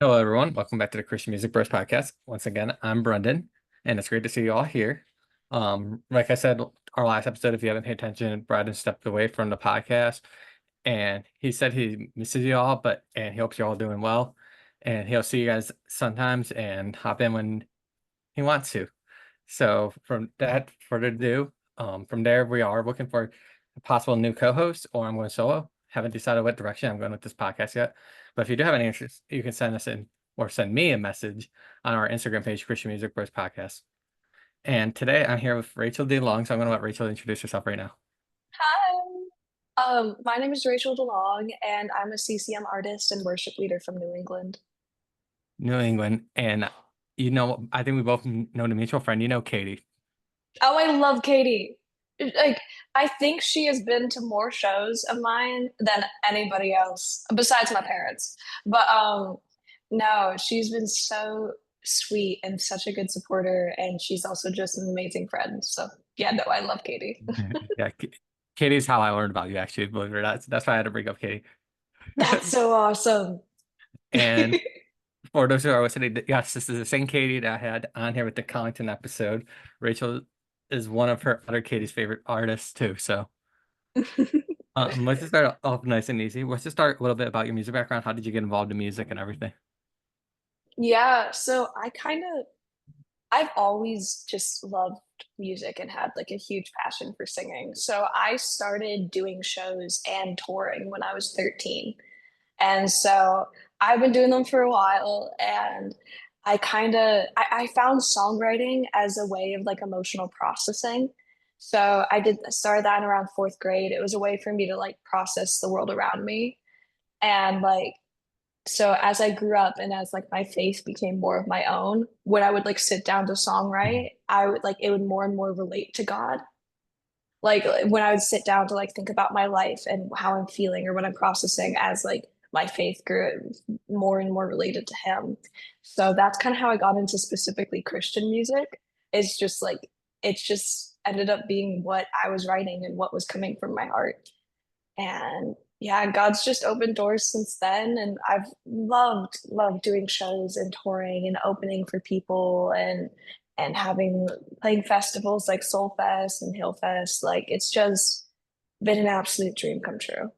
Hello, everyone. Welcome back to the Christian Music Bros podcast. Once again, I'm Brendan, and it's great to see you all here. Like I said, our last episode, if you haven't paid attention, Brendan stepped away from the podcast, and he said he misses you all, and he hopes you're all doing well, and he'll see you guys sometimes and hop in when he wants to. So, from that further ado, from there we are looking for a possible new co-host, or I'm going solo. Haven't decided what direction I'm going with this podcast yet. But if you do have any interest, you can send us in or send me a message on our Instagram page, Christian Music Bros Podcast. And today I'm here with Rachel Delong, so I'm going to let Rachel introduce herself right now. Hi. My name is Rachel Delong, and I'm a CCM artist and worship leader from New England. New England, and I think we both know the mutual friend. You know Katie. Oh, I love Katie. Like, I think she has been to more shows of mine than anybody else besides my parents. But no, she's been so sweet and such a good supporter, and she's also just an amazing friend. So yeah, no, I love Katie. Yeah, Katie's how I learned about you, actually. Believe it or not, that's why I had to bring up Katie. That's so awesome. And for those who are listening, yes, this is the same Katie that I had on here with the Collington episode. Rachel is one of her other Katie's favorite artists too. So let's just start off nice and easy. Let's just start a little bit about your music background. How did you get involved in music and everything? Yeah, so I've always just loved music and had like a huge passion for singing. So I started doing shows and touring when I was 13. And so I've been doing them for a while, and I found songwriting as a way of like emotional processing. So started that in around fourth grade. It was a way for me to like process the world around me. And like so as I grew up and as like my faith became more of my own, when I would like sit down to songwrite, I would like it would more and more relate to God. Like when I would sit down to like think about my life and how I'm feeling or what I'm processing as like my faith grew, it was more and more related to him. So that's kind of how I got into specifically Christian music. It's just like it's just ended up being what I was writing and what was coming from my heart. And yeah, God's just opened doors since then. And I've loved doing shows and touring and opening for people and having playing festivals like Soulfest and Hillfest. Like it's just been an absolute dream come true.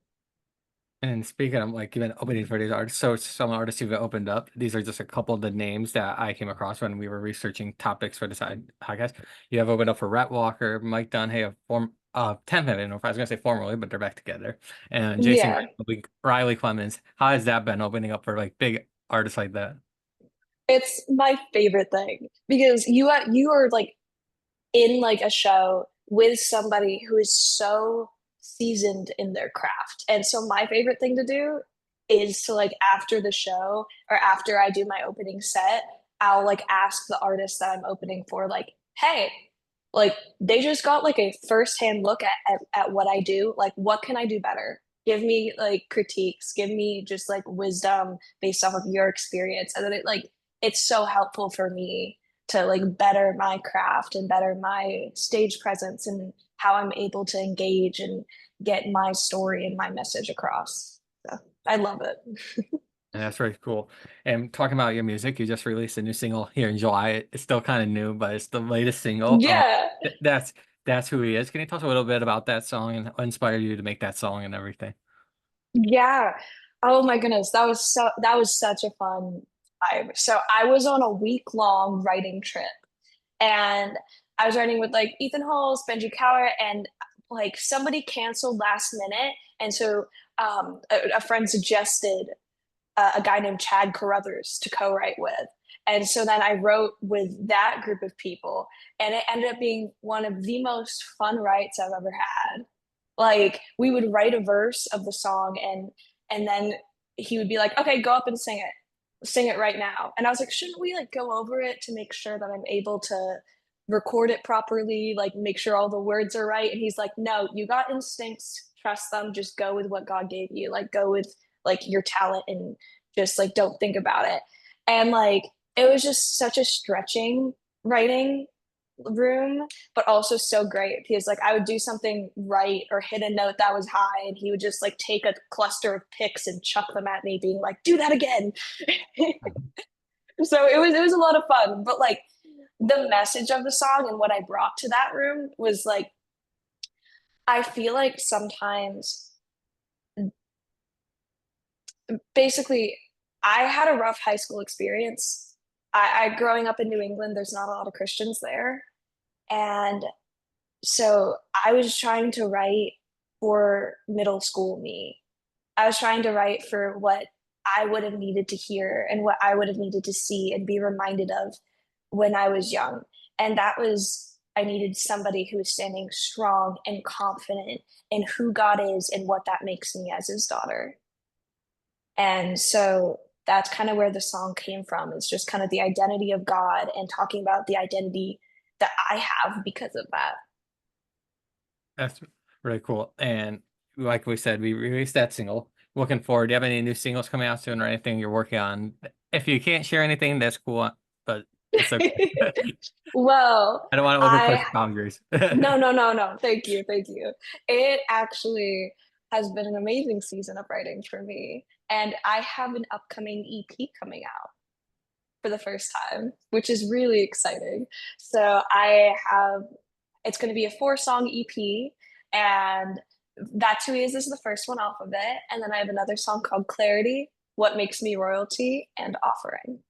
And speaking of like even opening for these artists, so some artists you've opened up, these are just a couple of the names that I came across when we were researching topics for this podcast. You have opened up for Rhett Walker, Mike Dunhay, a form 10th, I don't know if I was gonna say formerly, but they're back together. And Jason Yeah, Riley Clemens. How has that been opening up for like big artists like that? it's my favorite thing because you are like in like a show with somebody who is so seasoned in their craft. And so my favorite thing to do is to like after the show or after I do my opening set, I'll like ask the artist that I'm opening for like, "Hey, like they just got like a firsthand look at what I do. Like what can I do better? Give me like critiques, give me just like wisdom based off of your experience." And then it's so helpful for me to like better my craft and better my stage presence and how I'm able to engage and get my story and my message across. So I love it. And that's very cool. And talking about your music, you just released a new single here in July. It's still kind of new, but it's the latest single. Yeah. Th- that's that's who he is. Can you tell us a little bit about that song and what inspired you to make that song and everything? Yeah. Oh my goodness. That was such a fun time. So I was on a week long writing trip, and I was writing with like Ethan Halls, Benji Cowart, and like somebody canceled last minute. And so a friend suggested a guy named Chad Carruthers to co-write with. And so then I wrote with that group of people, and it ended up being one of the most fun writes I've ever had. Like we would write a verse of the song, and then he would be like, "Okay, go up and sing it right now." And I was like, "Shouldn't we like go over it to make sure that I'm able to record it properly, like make sure all the words are right?" And he's like, "No, you got instincts, trust them, just go with what God gave you, like go with like your talent and just like don't think about it." And like it was just such a stretching writing room, but also so great because like I would do something right or hit a note that was high, and he would just like take a cluster of picks and chuck them at me, being like, "Do that again." So it was a lot of fun, but like the message of the song and what I brought to that room was like I feel like sometimes basically I had a rough high school experience. I growing up in New England, there's not a lot of Christians there. And so I was trying to write for middle school me. I was trying to write for what I would have needed to hear and what I would have needed to see and be reminded of when I was young. And that was, I needed somebody who was standing strong and confident in who God is and what that makes me as his daughter. And so that's kind of where the song came from. It's just kind of the identity of God and talking about the identity that I have because of that. That's really cool. And like we said, we released that single. Looking forward. Do you have any new singles coming out soon or anything you're working on? If you can't share anything, that's cool, but it's okay. Well, I don't want to I overpush boundaries. no, no, no, no. Thank you, thank you. It actually has been an amazing season of writing for me, and I have an upcoming EP coming out for the first time, which is really exciting. So I have it's going to be a 4 song EP, and that to me is the first one off of it, and then I have another song called Clarity, What Makes Me Royalty, and Offering.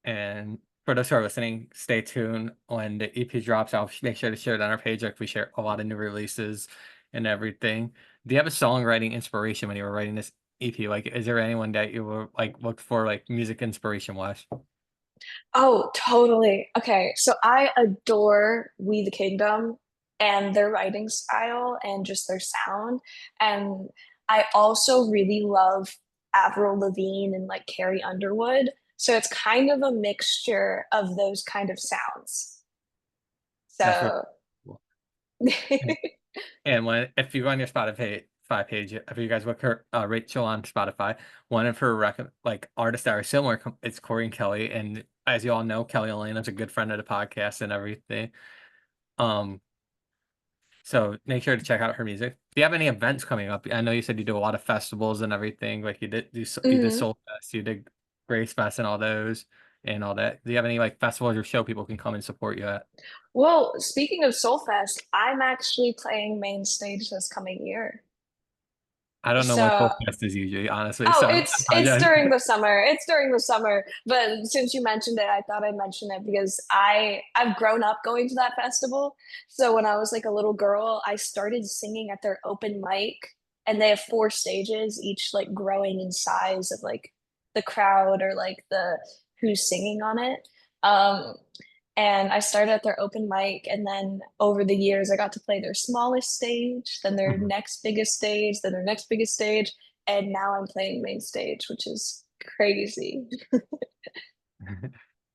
And for those who are listening, stay tuned. When the EP drops, I'll make sure to share it on our page. Like we share a lot of new releases and everything. Do you have a songwriting inspiration when you were writing this EP? Like, is there anyone that you were like looked for, like music inspiration wise? Oh, totally. Okay, so I adore We the Kingdom and their writing style and just their sound. And I also really love Avril Lavigne and like Carrie Underwood. So it's kind of a mixture of those kind of sounds. That's really So cool. And when if you go on your Spotify page, if you guys look her Rachel on Spotify, one of her like artists that are similar, it's Corey and Kelly, and as you all know, Kelly Elena's a good friend of the podcast and everything. Um, so make sure to check out her music. Do you have any events coming up? I know you said you do a lot of festivals and everything. Like you did mhm. Soulfest, you did Grace Fest and all those and all that. Do you have any like festivals or show people can come and support you at? Well, speaking of Soulfest, I'm actually playing main stage this coming year. I don't know when So Soulfest is usually, honestly, oh, so I it's apologize. during the summer. It's during the summer. But since you mentioned it, I thought I'd mention it because I've grown up going to that festival. So when I was like a little girl, I started singing at their open mic, and they have 4 stages, each like growing in size of like the crowd or like the who's singing on it. Um, and I started at their open mic, and then over the years, I got to play their smallest stage, then their next biggest stage, then their next biggest stage, and now I'm playing main stage, which is crazy.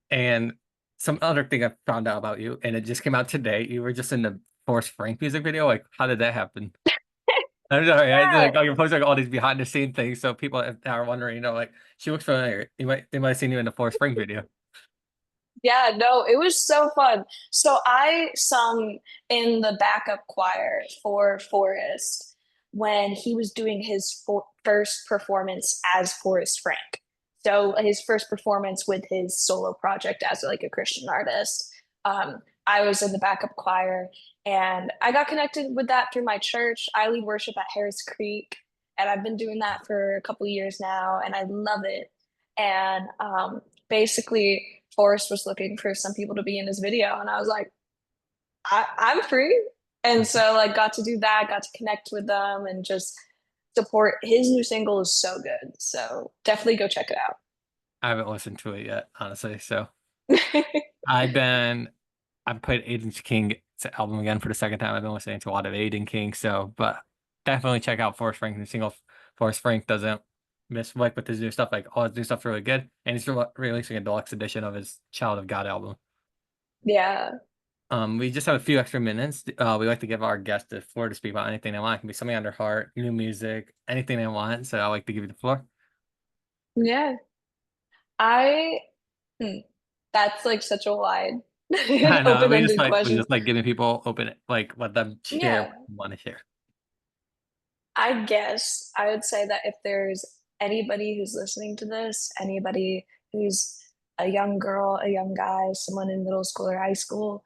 And some other thing I found out about you, and it just came out today. You were just in the Forrest Frank music video. Like, how did that happen? I'm sorry. Yeah. Like, you're posting like, all these behind the scene things, so people are wondering. Like, she looks familiar. They might have seen you in the Forrest Frank video. Yeah, no, it was so fun. So I sung in the backup choir for Forrest when he was doing his first performance as Forrest Frank. So his first performance with his solo project as like a Christian artist. I was in the backup choir, and I got connected with that through my church. I lead worship at Harris Creek, and I've been doing that for a couple of years now, and I love it. And basically, Forrest was looking for some people to be in his video, and I was like, I'm free. And so like got to do that, got to connect with them and just support his new single is so good. So definitely go check it I haven't listened to it yet, honestly. So out. I've been I've played Aiden King's album again for the second time. I've been listening to a lot of Aiden King. So, but definitely check out Forrest Frank. The single Forrest Frank doesn't miss like with his new stuff. Like all his new stuff's really good, and he's releasing a deluxe edition of his Child of God album. Yeah. We just have a few extra minutes. We like to give our guests the floor to speak about anything they want. It can be something on their heart, new music, anything they want. So I like to give you the floor. Yeah. I that's like such a wide. I know Open-ended we questions. just like giving people open, like let them share what Yeah, they want to share. I guess I would say that if there's anybody who's listening to this, anybody who's a young girl, a young guy, someone in middle school or high school,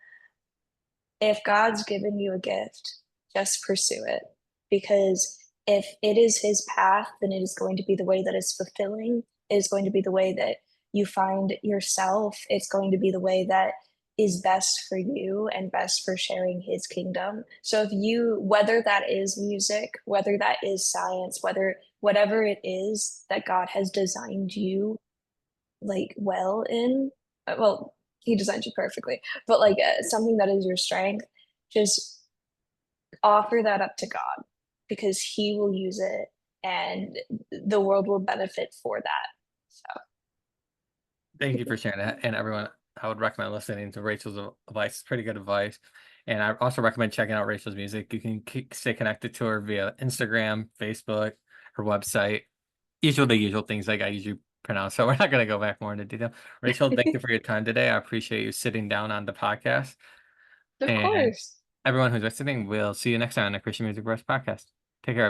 if God's given you a gift, just pursue it. Because if it is his path, then it is going to be the way that is fulfilling. It is going to be the way that you find yourself. It's going to be the way that is best for you and best for sharing his kingdom. So if you, whether that is music, whether that is science, whether whatever it is that God has designed you like well in, well, he designed you perfectly, but like something that is your strength, just offer that up to God because he will use it and the world will benefit for that. So Thank you for sharing that. And everyone, I would recommend listening to Rachel's advice. It's pretty good advice. And I also recommend checking out Rachel's music. You can stay connected to her via Instagram, Facebook, her website. The usual things like I usually pronounce. So we're not going to go back more into detail. Rachel, thank you for your time today. I appreciate you sitting down on the podcast. of And course. everyone who's listening, we'll see you next time on the Christian Music Bros podcast. Take care.